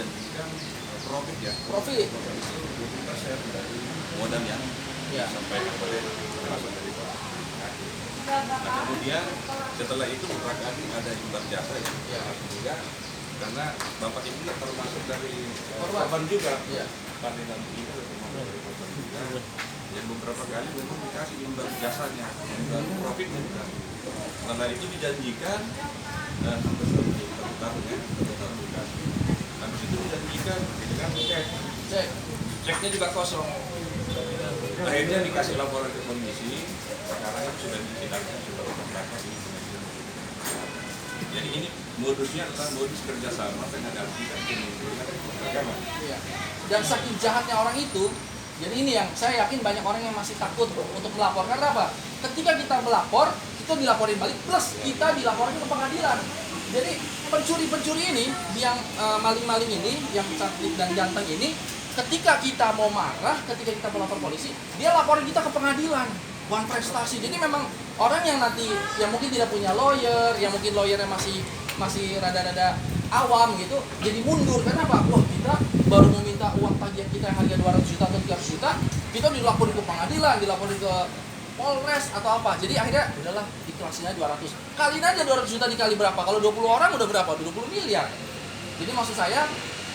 dijanjikan profit ya. Profit. Profit itu 20% dari modal yang disampaikan oleh termasuk dari Pak. Nah, kemudian setelah itu berkali ada imbal jasa ya. Juga karena Bapak ini termasuk dari korban juga. Panggilan itu termasuk dari korban juga. Yang beberapa kali memang dikasih imbal jasanya, imbal profitnya juga. Setelah itu dijanjikan sampai 1 tahun ya, 1 tahun dikasih. Habis itu dijanjikan dengan ceknya juga kosong. Akhirnya dikasih laporan ke komisi, sekarang itu sudah disidangkan sudah terbatas di pengadilan. Jadi ini modusnya adalah modus kerjasama mengadakan penipuan agama. Dan saking jahatnya orang itu, jadi ini yang saya yakin banyak orang yang masih takut untuk melapor. Karena apa? Ketika kita melapor, kita dilaporin balik, plus kita dilaporin ke pengadilan. Jadi pencuri-pencuri ini, yang maling-maling ini, yang cantik dan ganteng ini, ketika kita mau marah, ketika kita melapor polisi, dia laporin kita ke pengadilan. Uang prestasi. Jadi memang orang yang nanti yang mungkin tidak punya lawyer, yang mungkin lawyernya masih rada-rada awam gitu, jadi mundur. Karena apa? Wah, kita baru meminta uang tagihan kita yang harga 200 juta atau 300 juta, kita dilaporin ke pengadilan, dilaporin ke Polres atau apa. Jadi akhirnya udahlah ikhlasin aja 200. Kaliin aja 200 juta dikali berapa? Kalau 20 orang udah berapa? 20 miliar. Jadi maksud saya,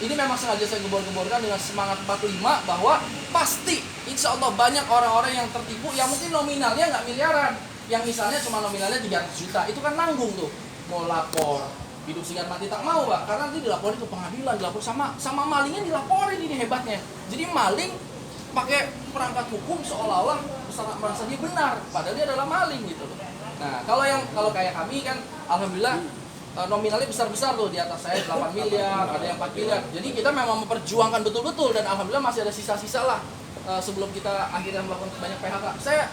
ini memang sengaja saya gebor-geborkan dengan semangat 45 bahwa pasti insya Allah banyak orang-orang yang tertipu yang mungkin nominalnya nggak miliaran, yang misalnya cuma nominalnya 300 juta, itu kan nanggung tuh mau lapor hidup singkat mati tak mau Pak, karena nanti dilaporin ke pengadilan, dilaporin sama malingnya, dilaporin. Ini hebatnya. Jadi maling pakai perangkat hukum seolah-olah merasa dia benar, padahal dia adalah maling gitu loh. Nah, kalau kayak kami kan alhamdulillah nominalnya besar-besar tuh, di atas saya 8 miliar, ada yang 4 miliar. Jadi kita memang memperjuangkan betul-betul, dan alhamdulillah masih ada sisa-sisa lah sebelum kita akhirnya melakukan banyak PHK.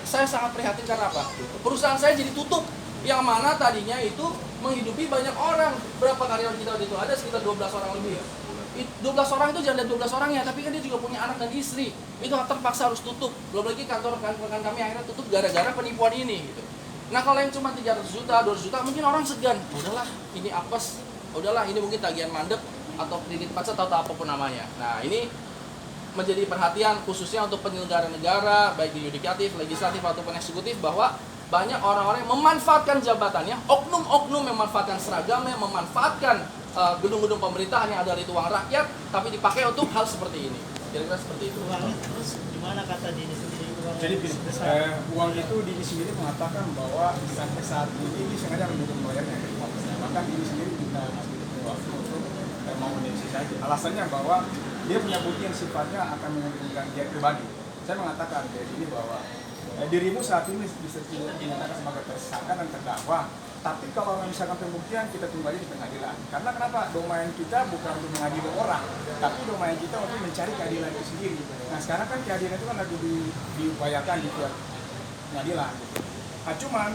Saya sangat prihatin karena apa? Perusahaan saya jadi tutup, yang mana tadinya itu menghidupi banyak orang. Berapa karyawan kita waktu itu? Ada sekitar 12 orang lebih. 12 orang itu jangan lihat 12 orangnya, tapi kan dia juga punya anak dan istri. Itu terpaksa harus tutup. Belum lagi kantor rekan kami akhirnya tutup gara-gara penipuan ini gitu. Nah, kalau yang cuma 300 juta, 200 juta, mungkin orang segan. Udahlah, ini apes. Udahlah, ini mungkin tagihan mandek atau kredit macet atau apapun namanya. Nah, ini menjadi perhatian khususnya untuk penyelenggara negara, baik di yudikatif, legislatif ataupun eksekutif, bahwa banyak orang-orang yang memanfaatkan jabatannya, oknum-oknum yang memanfaatkan seragamnya, memanfaatkan gedung-gedung pemerintahan yang ada di uang rakyat, tapi dipakai untuk hal seperti ini. Kira-kira seperti itu. Uangnya terus gimana kata Dini sendiri? Jadi uang itu Dini sendiri mengatakan bahwa sampai saat ini sengaja menurut lawyernya. Bahkan Dini sendiri minta masih waktu untuk mau negosiasi. Alasannya bahwa dia punya bukti yang sifatnya akan menguntungkan dia pribadi. Saya mengatakan dia ini bahwa dirimu saat ini bisa dinyatakan sebagai tersangka dan terdakwa. Tapi kalau misalkan pembuktian, kita tunggu aja di pengadilan. Karena kenapa? Domain kita bukan untuk mengadili orang, tapi domain kita untuk mencari keadilan itu sendiri. Nah, sekarang kan keadilan itu kan lagi diupayakan di pengadilan. Nah, cuman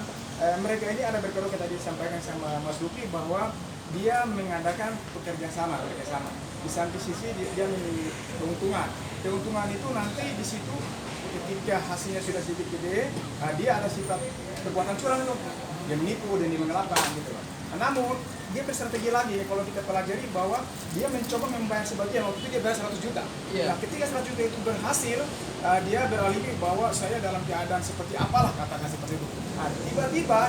mereka ini ada berkeruk yang tadi disampaikan sama Mas Luki bahwa dia mengadakan bekerja sama. Di samping sisi dia memiliki keuntungan. Keuntungan itu nanti di situ ketika hasilnya sudah sedikit gede, dia ada sifat perbuatan curang itu. Dia menipu dan dia menggelapkan gitu. Namun dia berstrategi lagi, kalau kita pelajari bahwa dia mencoba membayar sebagian, waktu itu dia bayar 100 juta. Nah, ketika 100 juta itu berhasil, dia beralibi bahwa saya dalam keadaan seperti apalah, katakan seperti itu. Nah, tiba-tiba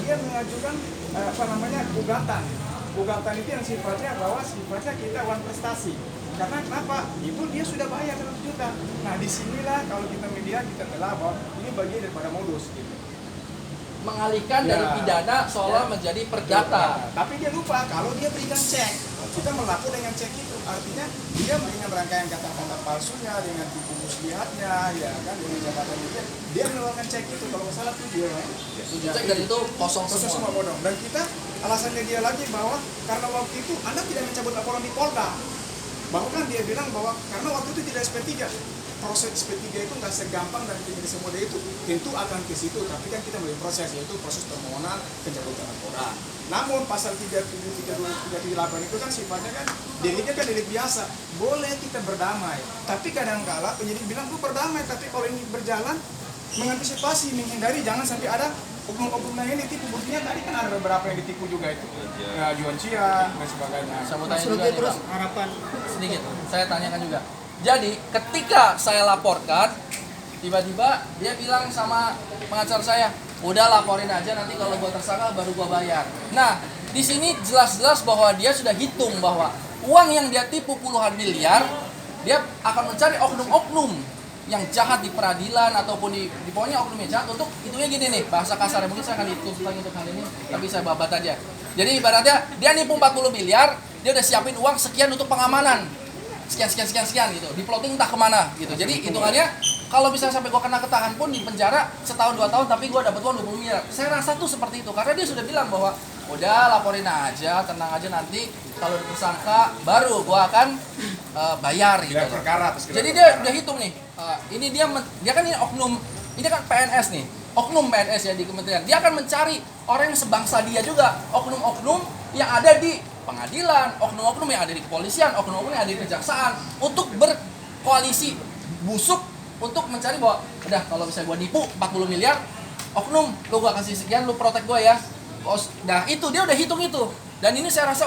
dia mengajukan gugatan. Gugatan itu yang sifatnya bahwa sifatnya kita uang prestasi. Karena kenapa? Itu dia sudah bayar 100 juta. Nah, disinilah kalau kita media kita telah bahwa ini bagian daripada modus gitu. Mengalihkan dari pidana seolah menjadi perdata. Tapi dia lupa kalau dia berikan cek, kita melapor dengan cek itu, artinya dia dengan rangkaian kata-kata palsunya, dengan tipu muslihatnya, ya kan, dengan jabatan dia mengeluarkan cek itu, kalau nggak salah 7 cek dan itu kosong semua. Bodong. Dan kita alasannya dia lagi bahwa karena waktu itu Anda tidak mencabut laporan di Polda. Bahkan dia bilang bahwa karena waktu itu tidak SP3. Proses SP3 itu nggak segampang dan tidak semudah itu, tentu akan ke situ, tapi kan kita melalui proses, yaitu proses permohonan pencabutan laporan. Namun pasal 37, 38 itu kan sifatnya kan deliknya kan delik biasa, boleh kita berdamai, tapi kadang-kala penyidik bilang lu berdamai, tapi kalau ini berjalan mengantisipasi, menghindari jangan sampai ada oknum-oknumnya ini ditipu. Buktinya tadi kan ada beberapa yang ditipu juga itu. Ya, Juan Cia dan sebagainya. Saya mau tanya Mas juga Rugi, nih, terus Bang. harapan Sedikit, saya tanyakan juga. Jadi ketika saya laporkan, tiba-tiba dia bilang sama pengacara saya, udah laporin aja, nanti kalau gua tersangka baru gua bayar. Nah, di sini jelas-jelas bahwa dia sudah hitung bahwa uang yang dia tipu puluhan miliar, dia akan mencari oknum-oknum yang jahat di peradilan ataupun di pokoknya oknum yang jahat untuk hitungnya gini nih, bahasa kasar mungkin saya akan hitung untuk hal ini, tapi saya babat aja. Jadi ibaratnya dia nipu 40 miliar, dia udah siapin uang sekian untuk pengamanan. Sekian gitu, di plotting entah kemana gitu. Jadi hitungannya kalau bisa sampai gua kena ketahan pun di penjara setahun 2 tahun, tapi gua dapat uang 20 miliar. Saya rasa tuh seperti itu karena dia sudah bilang bahwa udah laporin aja, tenang aja, nanti kalau tersangka baru gua akan bayar gitu. Gelar perkara, terus gelar Jadi dia perkara. udah hitung nih. Ini dia kan ini oknum, ini kan PNS nih. Oknum PNS ya di kementerian. Dia akan mencari orang yang sebangsa dia juga, oknum-oknum yang ada di pengadilan, oknum-oknum yang ada di kepolisian, oknum-oknum yang ada di kejaksaan untuk berkoalisi busuk untuk mencari bahwa udah kalau misalnya gua nipu 40 miliar, oknum lu gua kasih sekian, lu protek gua ya. Nah, itu dia udah hitung itu. Dan ini saya rasa